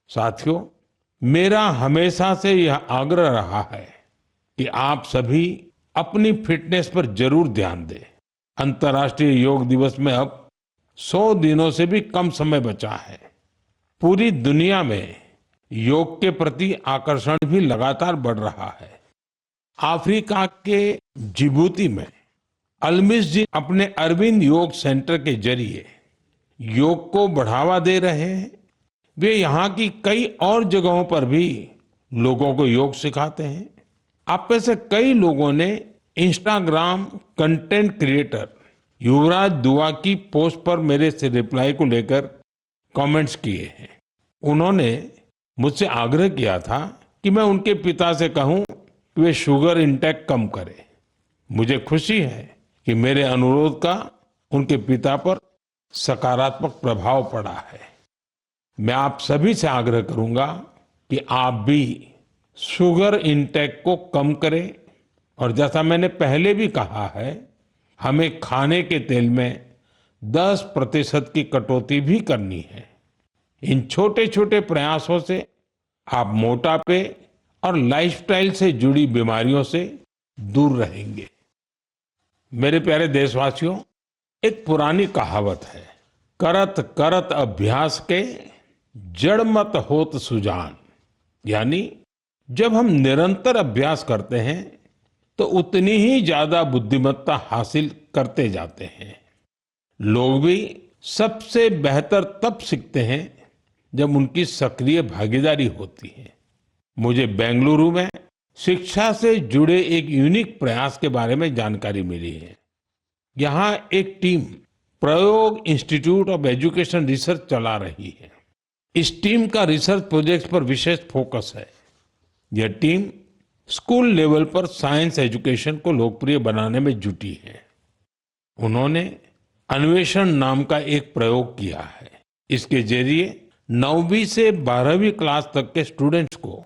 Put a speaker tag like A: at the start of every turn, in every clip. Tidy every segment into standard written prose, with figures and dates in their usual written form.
A: साथियों, मेरा हमेशा से यह आग्रह रहा है कि आप सभी अपनी फिटनेस पर जरूर ध्यान दें। अंतर्राष्ट्रीय योग दिवस में अब 100 दिनों से भी कम समय बचा है। पूरी दुनिया में योग के प्रति आकर्षण भी लगातार बढ़ रहा है। अफ्रीका के जिबूती में अल्मिस जी अपने अरविंद योग सेंटर के जरिए योग को बढ़ावा दे रहे हैं। वे यहाँ की कई और जगहों पर भी लोगों को योग सिखाते हैं। आप में से कई लोगों ने इंस्टाग्राम कंटेंट क्रिएटर युवराज दुआ की पोस्ट पर मेरे से रिप्लाई को लेकर कमेंट्स किए हैं। उन्होंने मुझसे आग्रह किया था कि मैं उनके पिता से कहूं कि वे शुगर इंटेक कम करें। मुझे खुशी है कि मेरे अनुरोध का उनके पिता पर सकारात्मक प्रभाव पड़ा है। मैं आप सभी से आग्रह करूंगा कि आप भी शुगर इंटेक को कम करें और जैसा मैंने पहले भी कहा है, हमें खाने के तेल में 10% की कटौती भी करनी है। इन छोटे छोटे प्रयासों से आप मोटापे और लाइफस्टाइल से जुड़ी बीमारियों से दूर रहेंगे। मेरे प्यारे देशवासियों, एक पुरानी कहावत है, करत करत अभ्यास के जड़ मत होत सुजान। यानी जब हम निरंतर अभ्यास करते हैं तो उतनी ही ज्यादा बुद्धिमत्ता हासिल करते जाते हैं। लोग भी सबसे बेहतर तब सीखते हैं जब उनकी सक्रिय भागीदारी होती है। मुझे बेंगलुरु में शिक्षा से जुड़े एक यूनिक प्रयास के बारे में जानकारी मिली है। यहाँ एक टीम प्रयोग इंस्टीट्यूट ऑफ एजुकेशन रिसर्च चला रही है। इस टीम का रिसर्च प्रोजेक्ट पर विशेष फोकस है। यह टीम स्कूल लेवल पर साइंस एजुकेशन को लोकप्रिय बनाने में जुटी है। उन्होंने अन्वेषण नाम का एक प्रयोग किया है। इसके जरिए 9वीं से 12वीं क्लास तक के स्टूडेंट्स को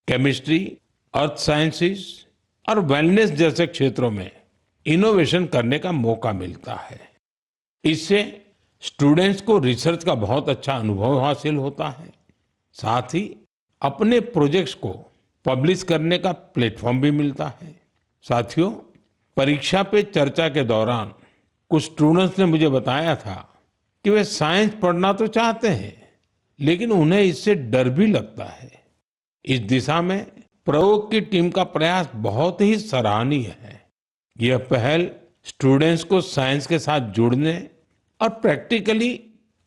A: केमिस्ट्री, अर्थ साइंसेस और वेलनेस जैसे क्षेत्रों में इनोवेशन करने का मौका मिलता है। इससे स्टूडेंट्स को रिसर्च का बहुत अच्छा अनुभव हासिल होता है। साथ ही अपने प्रोजेक्ट्स को पब्लिश करने का प्लेटफॉर्म भी मिलता है। साथियों, परीक्षा पे चर्चा के दौरान कुछ स्टूडेंट्स ने मुझे बताया था कि वे साइंस पढ़ना तो चाहते हैं, लेकिन उन्हें इससे डर भी लगता है। इस दिशा में प्रयोग की टीम का प्रयास बहुत ही सराहनीय है। यह पहल स्टूडेंट्स को साइंस के साथ जुड़ने और प्रैक्टिकली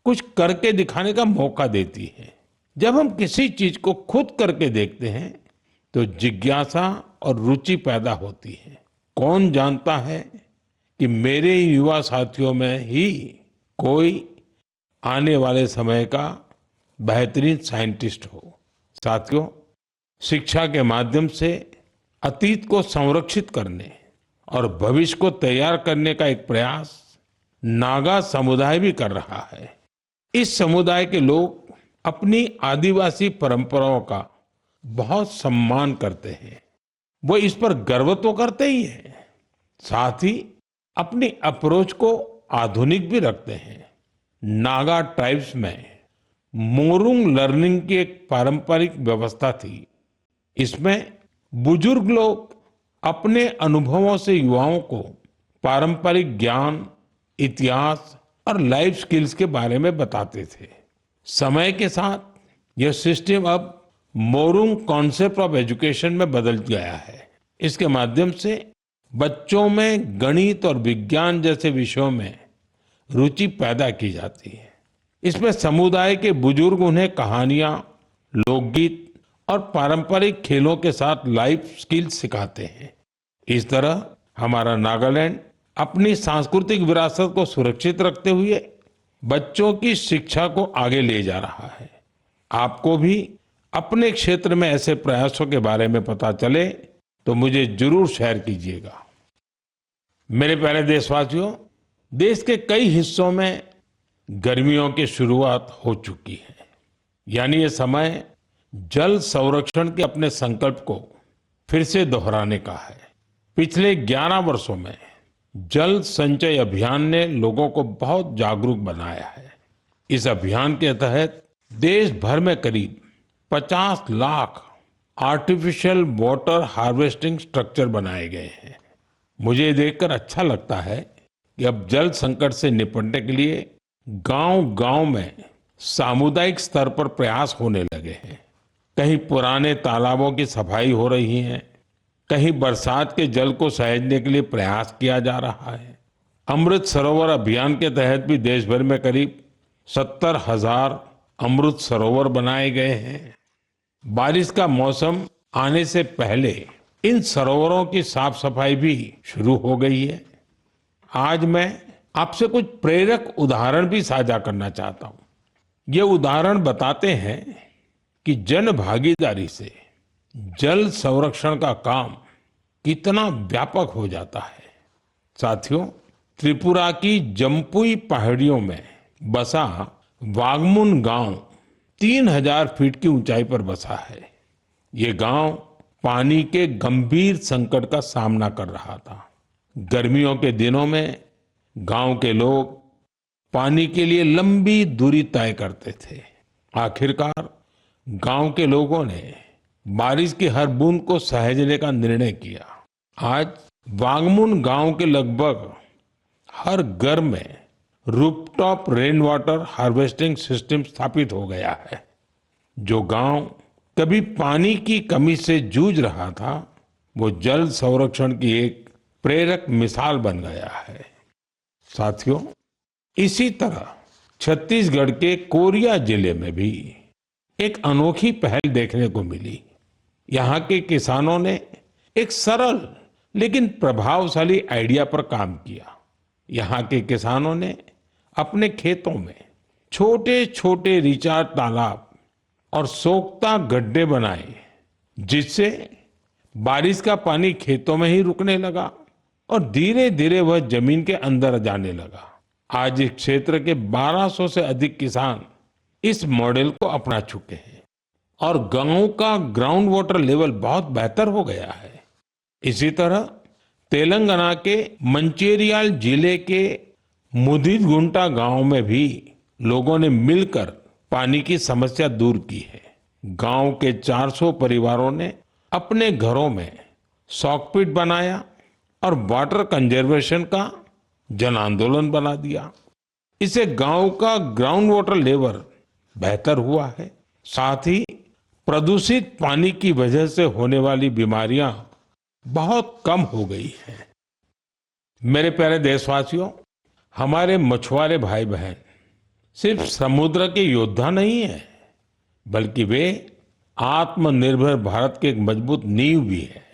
A: कुछ करके दिखाने का मौका देती है। जब हम किसी चीज को खुद करके देखते हैं तो जिज्ञासा और रुचि पैदा होती है। कौन जानता है कि मेरे युवा साथियों में ही कोई आने वाले समय का बेहतरीन साइंटिस्ट हो। साथियों, शिक्षा के माध्यम से अतीत को संरक्षित करने और भविष्य को तैयार करने का एक प्रयास नागा समुदाय भी कर रहा है। इस समुदाय के लोग अपनी आदिवासी परंपराओं का बहुत सम्मान करते हैं। वो इस पर गर्व तो करते ही हैं, साथ ही अपनी अप्रोच को आधुनिक भी रखते हैं। नागा ट्राइब्स में मोरुंग लर्निंग की एक पारंपरिक व्यवस्था थी। इसमें बुजुर्ग लोग अपने अनुभवों से युवाओं को पारंपरिक ज्ञान, इतिहास और लाइफ स्किल्स के बारे में बताते थे। समय के साथ यह सिस्टम अब मोरुंग कॉन्सेप्ट ऑफ एजुकेशन में बदल गया है। इसके माध्यम से बच्चों में गणित और विज्ञान जैसे विषयों में रुचि पैदा की जाती है। इसमें समुदाय के बुजुर्ग उन्हें कहानियां, लोकगीत और पारंपरिक खेलों के साथ लाइफ स्किल्स सिखाते हैं। इस तरह हमारा नागालैंड अपनी सांस्कृतिक विरासत को सुरक्षित रखते हुए बच्चों की शिक्षा को आगे ले जा रहा है। आपको भी अपने क्षेत्र में ऐसे प्रयासों के बारे में पता चले तो मुझे जरूर शेयर कीजिएगा। मेरे प्यारे देशवासियों, देश के कई हिस्सों में गर्मियों की शुरुआत हो चुकी है। यानी ये समय जल संरक्षण के अपने संकल्प को फिर से दोहराने का है। पिछले 11 वर्षों में जल संचय अभियान ने लोगों को बहुत जागरूक बनाया है। इस अभियान के तहत देश भर में करीब 50 lakh artificial water harvesting structure बनाए गए हैं। मुझे ये देखकर अच्छा लगता है कि अब जल संकट से निपटने के लिए गांव-गांव में सामुदायिक स्तर पर प्रयास होने लगे हैं। कहीं पुराने तालाबों की सफाई हो रही है, कहीं बरसात के जल को सहेजने के लिए प्रयास किया जा रहा है। अमृत सरोवर अभियान के तहत भी देश भर में करीब 70,000 अमृत सरोवर बनाए गए हैं। बारिश का मौसम आने से पहले इन सरोवरों की साफ सफाई भी शुरू हो गई है। आज मैं आपसे कुछ प्रेरक उदाहरण भी साझा करना चाहता हूं। ये उदाहरण बताते हैं कि जन भागीदारी से जल संरक्षण का काम कितना व्यापक हो जाता है। साथियों, त्रिपुरा की जम्पुई पहाड़ियों में बसा वागमुन गांव 3000 फीट की ऊंचाई पर बसा है। ये गांव पानी के गंभीर संकट का सामना कर रहा था। गर्मियों के दिनों में गांव के लोग पानी के लिए लंबी दूरी तय करते थे। आखिरकार गांव के लोगों ने बारिश की हर बूंद को सहेजने का निर्णय किया। आज वांगमुन गांव के लगभग हर घर में rooftop rain water harvesting system स्थापित हो गया है। जो गांव कभी पानी की कमी से जूझ रहा था, वो जल संरक्षण की एक प्रेरक मिसाल बन गया है। साथियों, इसी तरह छत्तीसगढ़ के कोरिया जिले में भी एक अनोखी पहल देखने को मिली। यहाँ के किसानों ने एक सरल लेकिन प्रभावशाली आइडिया पर काम किया। यहाँ के किसानों ने अपने खेतों में छोटे छोटे रिचार्ज तालाब और सोखता गड्ढे बनाए, जिससे बारिश का पानी खेतों में ही रुकने लगा और धीरे धीरे वह जमीन के अंदर जाने लगा। आज इस क्षेत्र के 1200 से अधिक किसान इस मॉडल को अपना चुके हैं और गांव का ग्राउंड वाटर लेवल बहुत बेहतर हो गया है। इसी तरह तेलंगाना के मंचेरियाल जिले के मुदिगुंटा गांव में भी लोगों ने मिलकर पानी की समस्या दूर की है। गांव के 400 परिवारों ने अपने घरों में सॉकपिट बनाया और वाटर कंजर्वेशन का जन आंदोलन बना दिया। इससे गांव का ग्राउंड वाटर लेवल बेहतर हुआ है। साथ ही प्रदूषित पानी की वजह से होने वाली बीमारियां बहुत कम हो गई हैं। मेरे प्यारे देशवासियों, हमारे मछुआरे भाई बहन सिर्फ समुद्र के योद्धा नहीं है, बल्कि वे आत्मनिर्भर भारत की एक मजबूत नींव भी है।